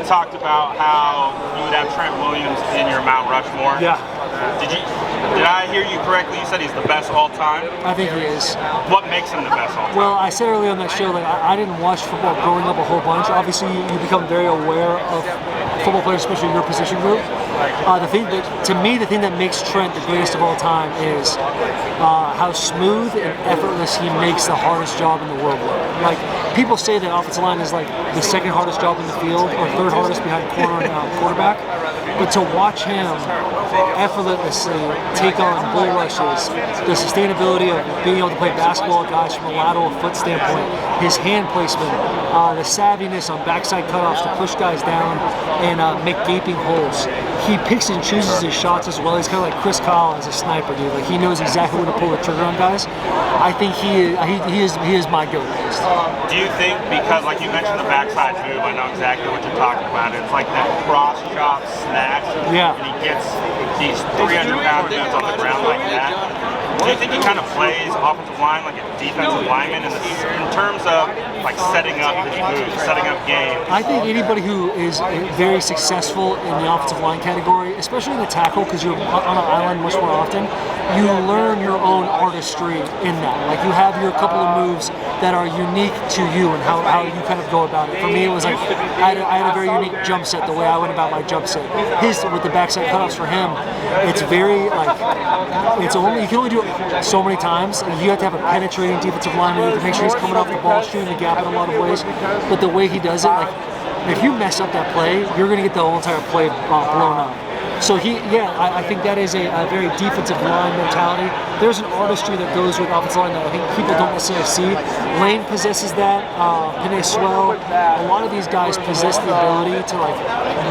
talked about how you would have Trent Williams in your Mount Rushmore. Yeah. Did I hear you correctly? You said he's the best all time? I think he is. What makes him the best all time? Well, I said earlier on that show that I didn't watch football growing up a whole bunch. Obviously, you become very aware of football players, especially your position group. The thing that makes Trent the greatest of all time is how smooth and effortless he makes the hardest job in the world look. Like, people say that offensive line is like the second hardest job in the field, or third hardest behind corner and quarterback. But to watch him effortlessly take on bull rushes, the sustainability of being able to play basketball with guys from a lateral foot standpoint, his hand placement, the savviness on backside cutoffs to push guys down and make gaping holes. He picks and chooses his shots as well. He's kind of like Chris Kyle as a sniper, dude. Like, he knows exactly when to pull the trigger on guys. I think he is my go-to. Do you think, because like you mentioned the backside move, I know exactly what you're talking about. It's like that cross chop snatch. Yeah. And he gets these 300-pound dudes on the ground like that. Do you think he kind of plays offensive line like a defensive lineman in terms of like setting up his moves, setting up game? I think anybody who is very successful in the offensive line category, especially in the tackle, because you're on an island much more often, you learn your own artistry in that. Like, you have your couple of moves that are unique to you and how you kind of go about it. For me, it was like I had a very unique jump set, the way I went about my jump set. His, with the backside cutoffs for him, it's very like, you can only do it so many times. You have to have a penetrating defensive lineman. You have to make sure he's coming off the ball, shooting the gap in a lot of ways. But the way he does it, like, if you mess up that play, you're going to get the whole entire play blown up. So I think that is a very defensive line mentality. There's an artistry that goes with offensive line that I think people don't necessarily see. Lane possesses that. Penei Sewell. A lot of these guys possess the ability to like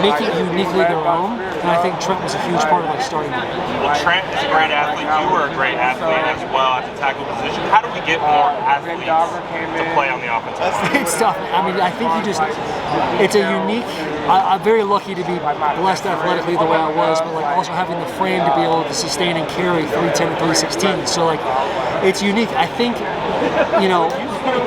make it uniquely their own, and I think Trent was a huge part of like starting that. Trent is a great athlete. You were a great athlete as well at the tackle position. How do we get more athletes to play on the offensive line? It's tough. I mean, I think it's a unique. I'm very lucky to be blessed athletically the way I was, but like also having the frame to be able to sustain and carry 310 and 316. So like, it's unique. I think,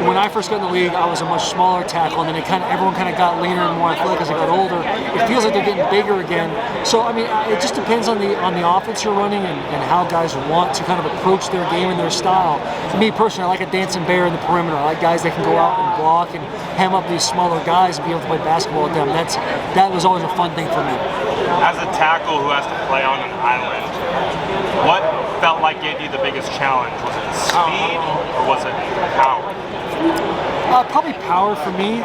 when I first got in the league, I was a much smaller tackle, and then everyone kind of got leaner and more athletic as I got older. It feels like they're getting bigger again. So I mean, it just depends on the offense you're running and how guys want to kind of approach their game and their style. For me personally, I like a dancing bear in the perimeter. I like guys that can go out and block and ham up these smaller guys and be able to play basketball with them. That was always a fun thing for me. As a tackle who has to play on an island, what felt like gave you the biggest challenge? Was it speed or was it power? Probably power for me.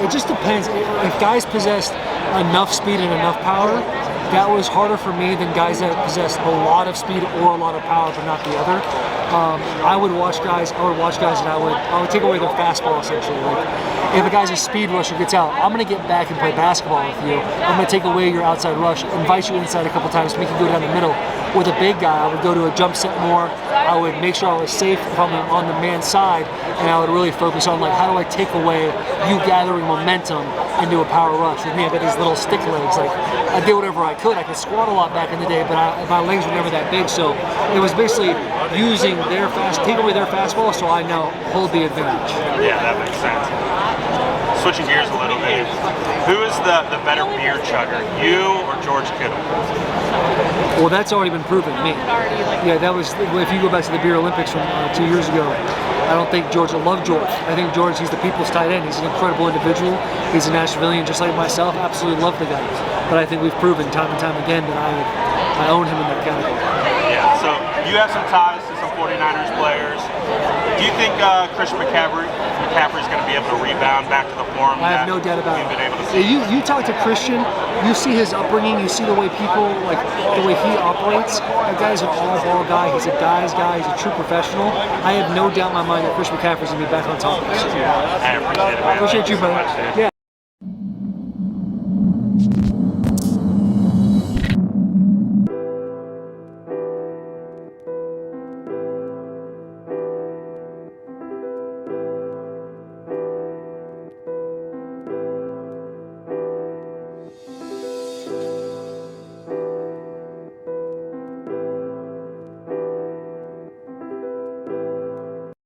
It just depends. If guys possessed enough speed and enough power, that was harder for me than guys that possessed a lot of speed or a lot of power, but not the other. I would watch guys and I would take away their fastball essentially. Like, if a guy's a speed rusher gets out, I'm going to get back and play basketball with you. I'm going to take away your outside rush, invite you inside a couple times to make you go down the middle. With a big guy, I would go to a jump set more. I would make sure I was safe if I'm on the man side, and I would really focus on like, how do I take away you gathering momentum into a power rush? With me, I got these little stick legs. Like, I did whatever I could. I could squat a lot back in the day, but my legs were never that big. So it was basically using take away their fastball, so I now hold the advantage. Yeah, that makes sense. Switching gears a little bit, who is the better beer chugger, you or George Kittle? Well, that's already been proven, me. Yeah, that was, if you go back to the Beer Olympics from 2 years ago, I don't think George, I love George. I think George, he's the people's tight end. He's an incredible individual. He's a Nashvilleian just like myself. Absolutely love the guy. But I think we've proven time and time again that I own him in that category. Yeah, so you have some ties to some 49ers players. Do you think Christian McCaffrey's going to be able to rebound back to the form? I have no doubt about it. Been able to see? You talk to Christian, you see his upbringing, you see the way people, like the way he operates. That guy's an all-ball guy. He's a guy's guy. He's a true professional. I have no doubt in my mind that Christian McCaffrey's going to be back on top of this. I appreciate it, man. Appreciate you, brother. Yeah.